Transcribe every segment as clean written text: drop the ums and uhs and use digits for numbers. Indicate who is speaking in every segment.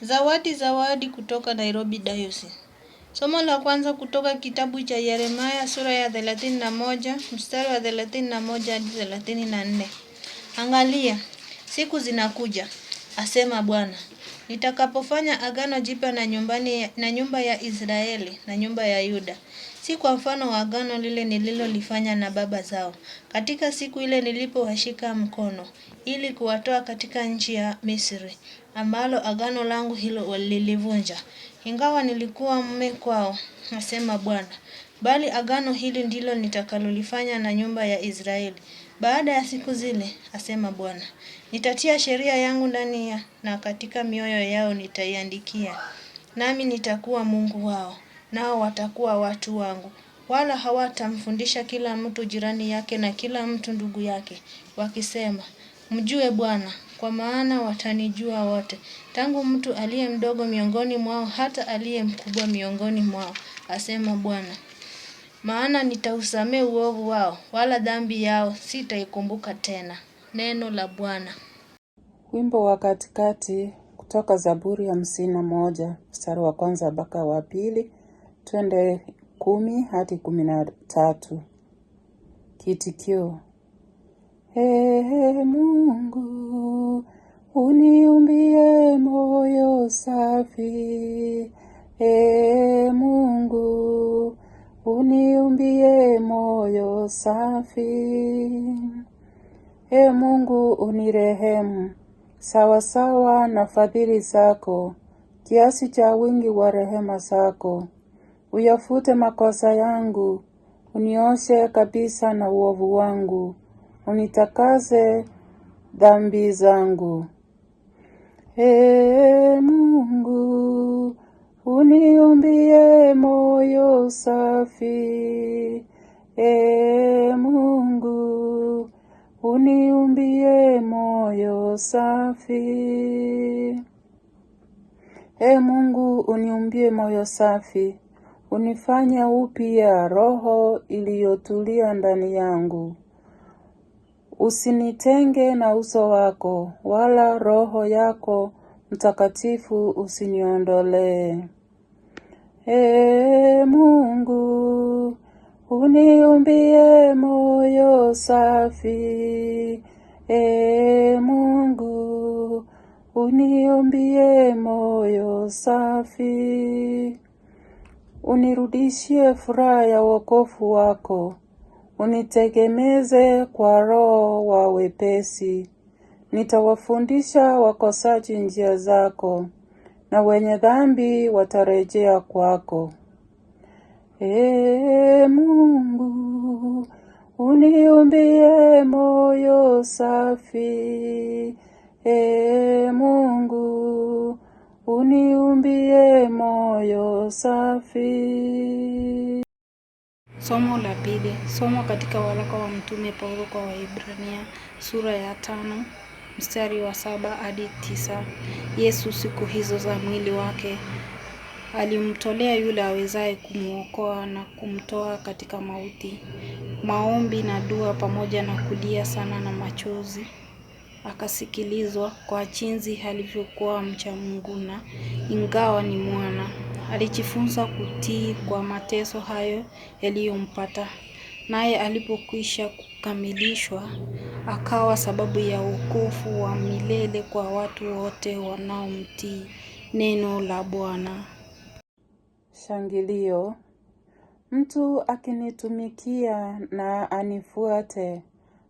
Speaker 1: Zawadi kutoka Nairobi Diocese. Somo la kwanza kutoka kitabu cha Yeremia sura ya 31 mstari wa 31 hadi 34. Angalia, siku zinakuja, asema Bwana, nitakapofanya agano jipya na nyumba ya Israeli na nyumba ya Yuda. Si kwa mfano wa agano lile nililolifanya na baba zao katika siku ile nilipowashika mkono ili kuwatoa katika nchi ya Misri, ambalo agano langu hilo walilivunja, ingawa nilikuwa mume kwao, asema Bwana. Bali agano hili ndilo nitakalolifanya na nyumba ya Israeli baada ya siku zile, asema Bwana. Nitatia sheria yangu ndani na katika mioyo yao nitaiandikia. Nami nitakuwa Mungu wao, nao watakuwa watu wangu. Wala hawatamfundisha kila mtu jirani yake na kila mtu ndugu yake, wakisema, mjue Bwana, kwa maana watanijua wote, tangu mtu aliye mdogo miongoni mwao hata aliye mkubwa miongoni mwao, asema Bwana. Maana nitausamehe uovu wao, wala dhambi yao sitaikumbuka tena. Neno la Bwana.
Speaker 2: Wimbo wa katikati kutoka Zaburi ya 51 mstari wa kwanza mpaka wa pili, twende 10 hadi 13. Kitikio: Ee Mungu, uniumbie moyo safi. Ee Mungu, uniumbie moyo safi. Ee Mungu, unirehemu sawa sawa na fadhili zako, kiasi cha wingi wa rehema zako. Uyafute makosa yangu, unioshe kabisa na uovu wangu, unitakase dhambi zangu. Ee Mungu, uniumbie moyo safi. Ee Mungu, uniumbie moyo safi. Ee Mungu, uniumbie moyo safi, unifanye upya roho iliyotulia ndani yangu. Usinitenge na uso wako, wala roho yako Mtakatifu usiniondolee. Ee Mungu, uniumbie moyo safi. Ee Mungu, uniumbie moyo safi. Unirudishie furaha ya wokovu wako, unitegemeze kwa roho wa wepesi. Nitawafundisha wakosaji njia zako, na wenye dhambi watarejea kwako. Ee Mungu, uniumbie moyo safi. Ee Mungu, uniumbie moyo safi.
Speaker 3: Somo la pili. Somo katika waraka wa Mtume Paulo kwa Waebrania sura ya 5 mstari wa 7 hadi 9. Yesu siku hizo za mwili wake alimtolea yule awezaye kumuokoa na kumtoa katika mauti, maombi na dua pamoja na kulia sana na machozi. Akasikilizwa kwa jinsi alivyokuwa mcha Mungu, na ingawa ni mwana, alijifunza kutii kwa mateso hayo yaliyompata. Naye alipokwisha kukamilishwa, akawa sababu ya wokovu wa milele kwa watu wote wanaomtii. Neno la Bwana.
Speaker 2: Shangilio. Mtu akinitumikia na anifuate,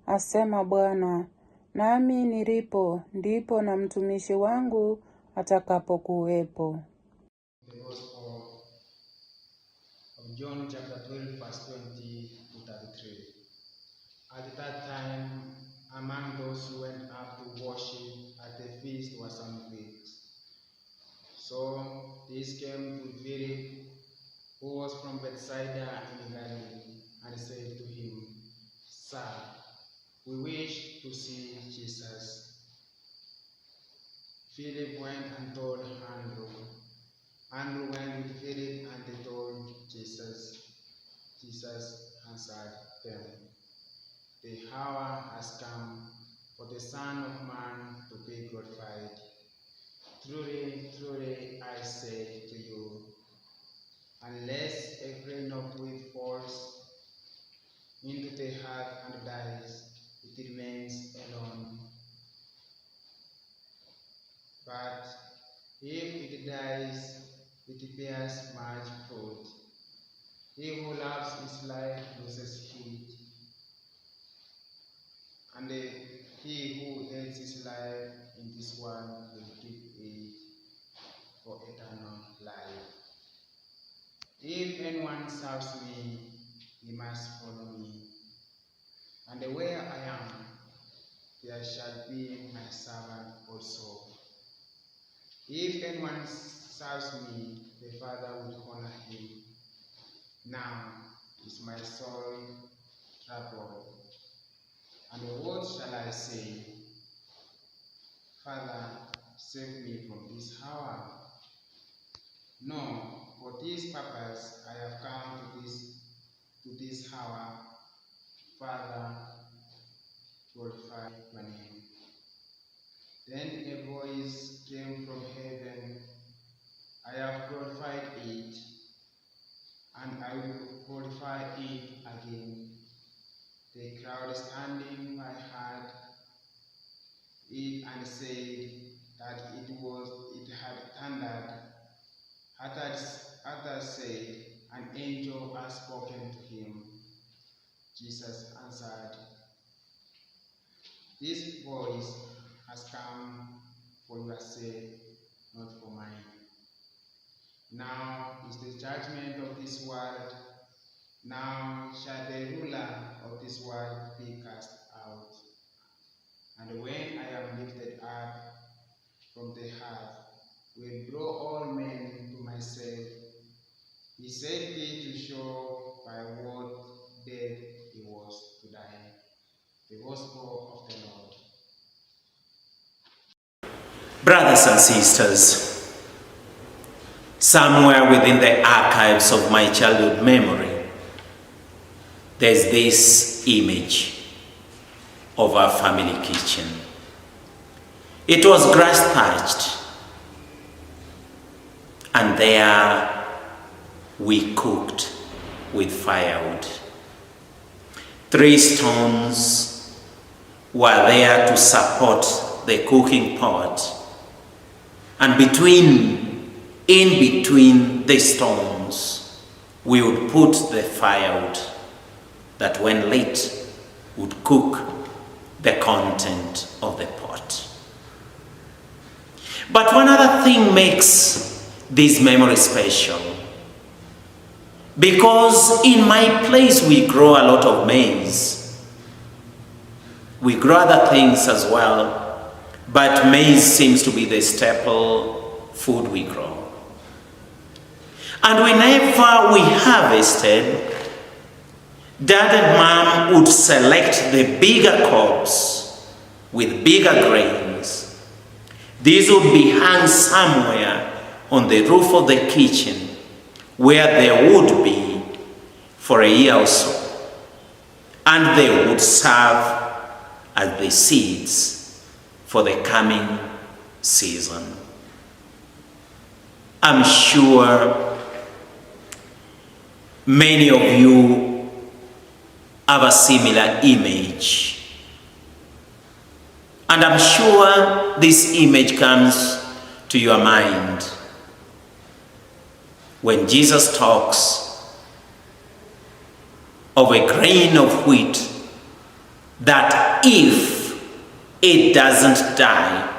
Speaker 2: asema Bwana, nami nilipo, ndipo na mtumishi wangu atakapokuwepo.
Speaker 4: The Gospel of John chapter 12 verse 20 to 33. At that time, among those who went up to worship at the feast were some Greeks. So these came to Philip, who was from Bethsaida in Galilee, and said to him, Sir, we wish to see Jesus. Philip went and told Andrew. Andrew went with Philip and they told Jesus. Jesus answered them, The hour has come for the Son of Man to be glorified. Truly, truly I say to you, unless a grain of wheat falls into the earth and dies, it remains alone. But if it dies, it bears much fruit. He who loves his life loses it, and he who hates his life in this world will keep it for eternal life. If anyone serves me, he must follow me, and where I am, there shall be my servant also. If anyone serves me, the Father will honor him. Now is my soul troubled, and what shall I say? Father, save me from this hour. No, for this purpose I have come to this hour. Father, glorify your name. Then a voice came from heaven, I have glorified it, and I will glorify it again. The crowd standing by heard it and said that it had thundered. Others said, an angel has spoken to him. Jesus answered, this voice has come for your sake, not for mine. Now is the judgment of this world. Now shall the ruler of this world be cast out. And when I am lifted up from the earth, will draw all men to myself. He said it to show by what death he was to die. The Gospel of the Lord.
Speaker 5: Brothers and sisters, somewhere within the archives of my childhood memory, there's this image of our family kitchen. It was grass thatched, and there we cooked with firewood. 3 stones were there to support the cooking pot, and in between the stones, we would put the firewood that when lit would cook the content of the pot. But one other thing makes this memory special, because in my place we grow a lot of maize. We grow other things as well, but maize seems to be the staple food we grow. And whenever we harvested, Dad and Mom would select the bigger cobs with bigger grains. These would be hung somewhere on the roof of the kitchen, where they would be for a year or so, and they would serve as the seeds for the coming season. I'm sure many of you have a similar image, and I'm sure this image comes to your mind when Jesus talks of a grain of wheat that if it doesn't die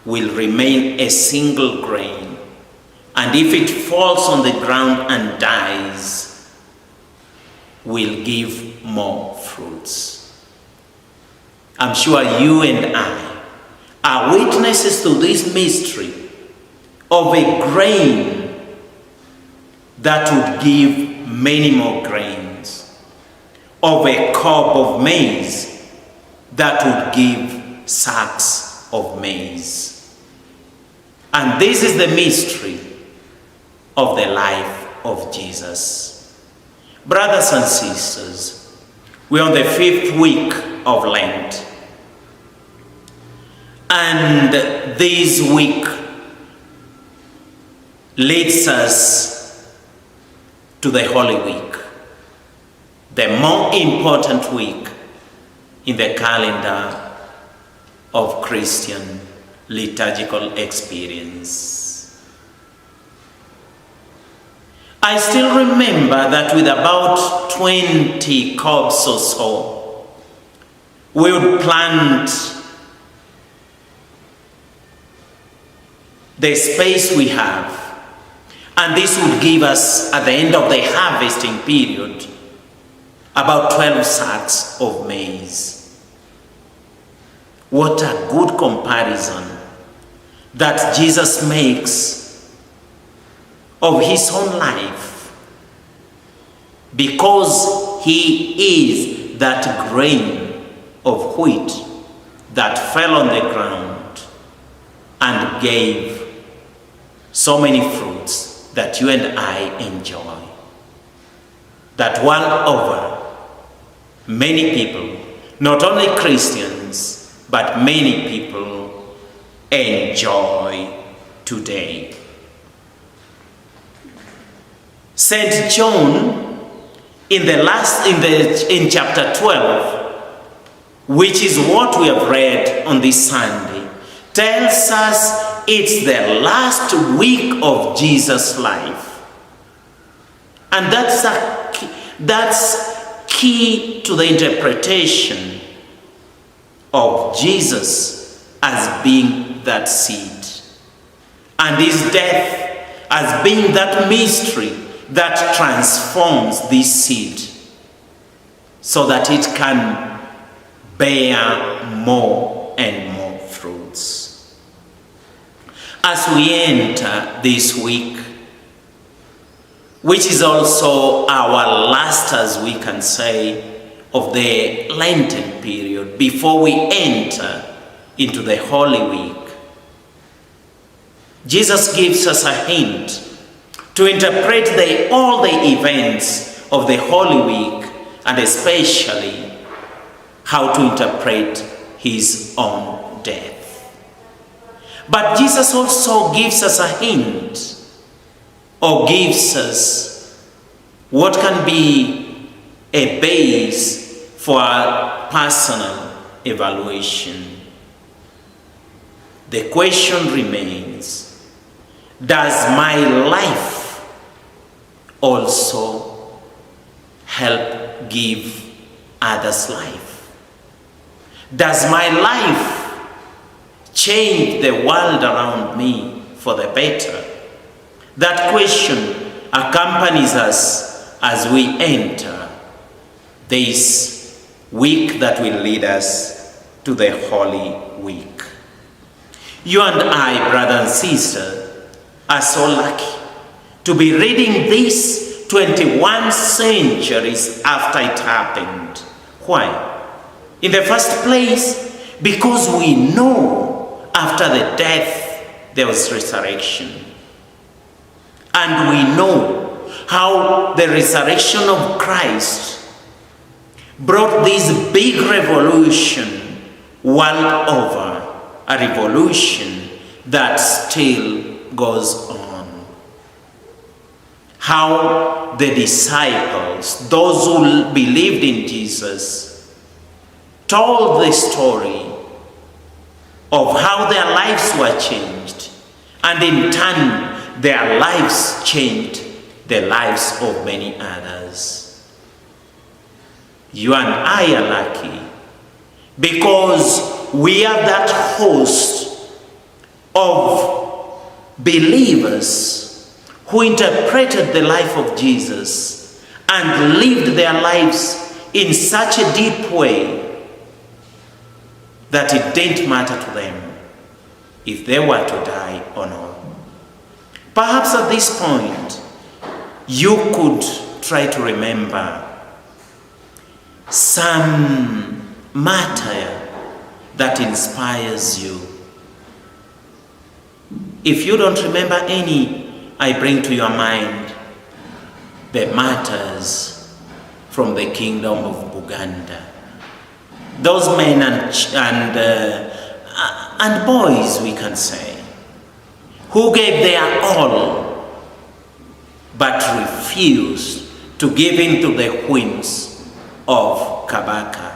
Speaker 5: will remain a single grain, and if it falls on the ground and dies will give more fruits. I'm sure you and I are witnesses to this mystery of a grain that would give many more grains, of a cob of maize that would give sacks of maize. And this is the mystery of the life of Jesus. Brothers and sisters, we're on the 5th week of Lent. And this week leads us to the Holy Week, the more important week in the calendar of Christian liturgical experience. I still remember that with about 20 cobs or so, we would plant the space we have, and this would give us, at the end of the harvesting period, about 12 sacks of maize. What a good comparison that Jesus makes of his own life, because he is that grain of wheat that fell on the ground and gave so many fruits that you and I enjoy. That one over, many people, not only Christians, but many people enjoy today. St. John, in chapter 12, which is what we have read on this Sunday, tells us it's the last week of Jesus' life. And that's key to the interpretation of Jesus as being that seed, and his death as being that mystery that transforms this seed so that it can bear more and more fruits. As we enter this week, which is also our last, as we can say, of the Lenten period, before we enter into the Holy Week, Jesus gives us a hint to interpret all the events of the Holy Week, and especially how to interpret his own death. But Jesus also gives us a hint, or gives us what can be a base for our personal evaluation. The question remains, does my life also help give others life? Does my life change the world around me for the better? That question accompanies us as we enter this week that will lead us to the Holy Week. You and I, brother and sister, are so lucky to be reading this 21 centuries after it happened. Why? In the first place, because we know after the death there was resurrection. And we know how the resurrection of Christ brought this big revolution world over, a revolution that still goes on. How the disciples, those who believed in Jesus, told the story of how their lives were changed, and in turn their lives changed the lives of many others. You and I are lucky because we are that host of believers who interpreted the life of Jesus and lived their lives in such a deep way that it didn't matter to them if they were to die or not. Perhaps at this point, you could try to remember some martyr that inspires you. If you don't remember any, I bring to your mind the martyrs from the kingdom of Buganda. Those men and boys, we can say, who gave their all but refused to give in to the whims of Kabaka?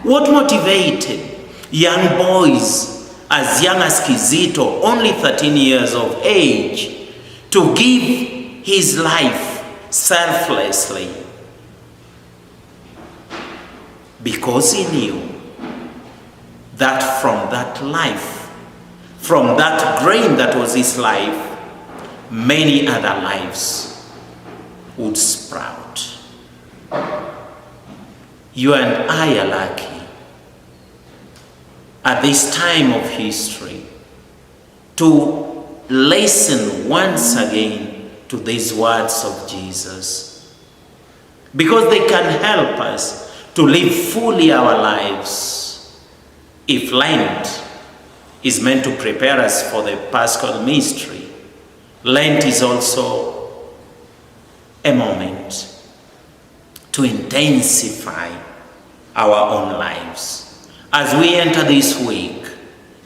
Speaker 5: What motivated young boys as young as Kizito, only 13 years of age, to give his life selflessly? Because he knew that from that life, from that grain that was his life, many other lives would sprout. You and I are lucky at this time of history to listen once again to these words of Jesus, because they can help us to live fully our lives. If Lent is meant to prepare us for the Paschal mystery, Lent is also a moment to intensify our own lives. As we enter this week,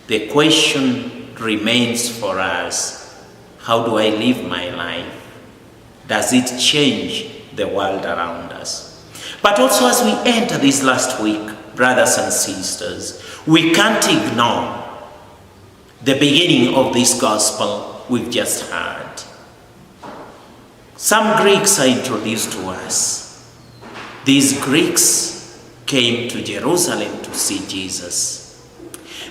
Speaker 5: the question remains for us: how do I live my life? Does it change the world around us? But also, as we enter this last week, brothers and sisters, we can't ignore the beginning of this gospel we've just heard. Some Greeks are introduced to us. These Greeks came to Jerusalem to see Jesus.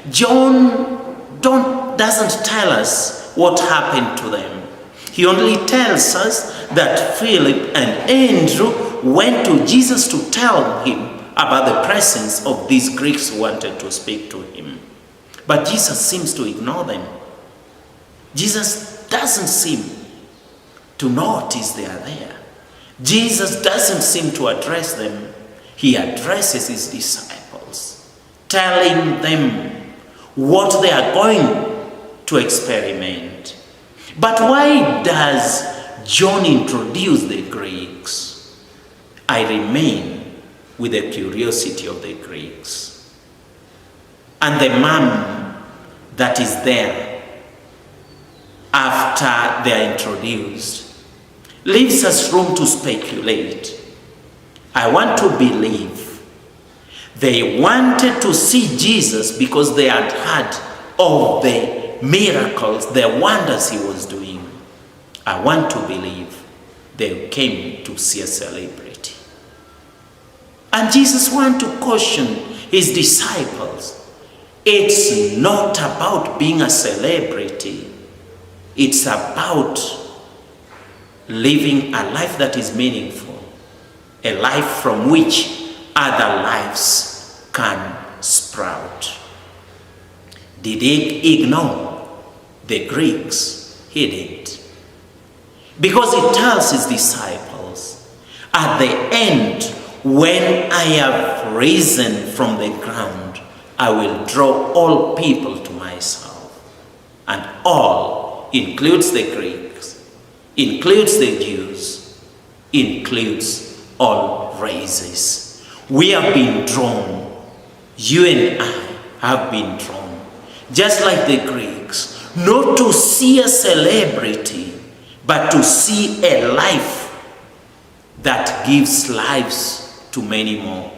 Speaker 5: John doesn't tell us what happened to them. He only tells us that Philip and Andrew went to Jesus to tell him about the presence of these Greeks who wanted to speak to him. But Jesus seems to ignore them. Jesus doesn't seem to notice they are there. Jesus doesn't seem to address them. He addresses his disciples, telling them what they are going to experiment. But why does John introduce the Greeks? I remain with the curiosity of the Greeks. And the mom that is there after they are introduced leaves us room to speculate. I want to believe they wanted to see Jesus because they had heard of the miracles, the wonders he was doing. I want to believe they came to see a celebrity. And Jesus wants to caution his disciples. It's not about being a celebrity. It's about living a life that is meaningful, a life from which other lives can sprout. Did he ignore the Greeks? He didn't. Because he tells his disciples, at the end, when I have risen from the ground, I will draw all people to myself. And all includes the Greeks, includes the Jews, includes all races. We have been drawn. You and I have been drawn. Just like the Greeks, not to see a celebrity, but to see a life that gives lives to many more.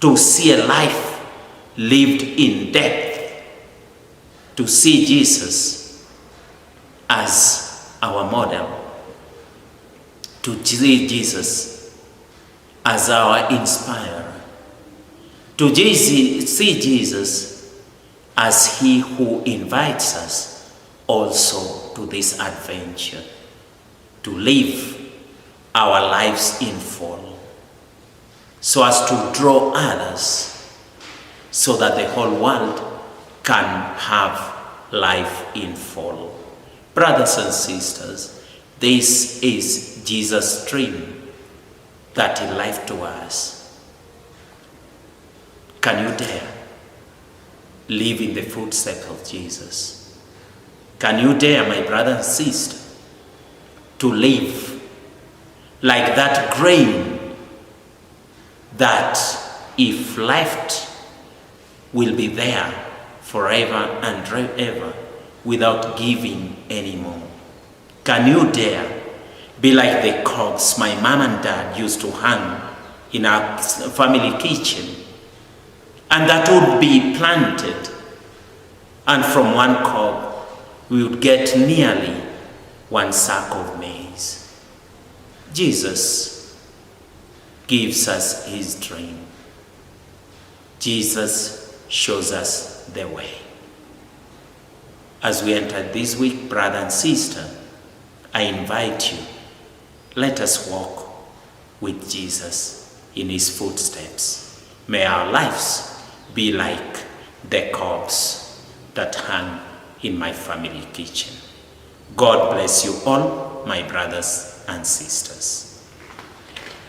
Speaker 5: To see a life lived in depth. To see Jesus as our model. To see Jesus as our inspirer. To see Jesus as he who invites us also to this adventure. To live our lives in full, so as to draw others, so that the whole world can have life in full. Brothers and sisters, this is Jesus' dream that he left to us. Can you dare live in the footsteps of Jesus? Can you dare, my brother and sister, to live like that grain that, if left, will be there forever and ever without giving anymore? Can you dare be like the cogs my mom and dad used to hang in our family kitchen? And that would be planted. And from one cob, we would get nearly one sack of maize. Jesus gives us his dream. Jesus shows us the way. As we enter this week, brother and sister, I invite you, let us walk with Jesus in his footsteps. May our lives be like the cobs that hang in my family kitchen. God bless you all, my brothers and sisters.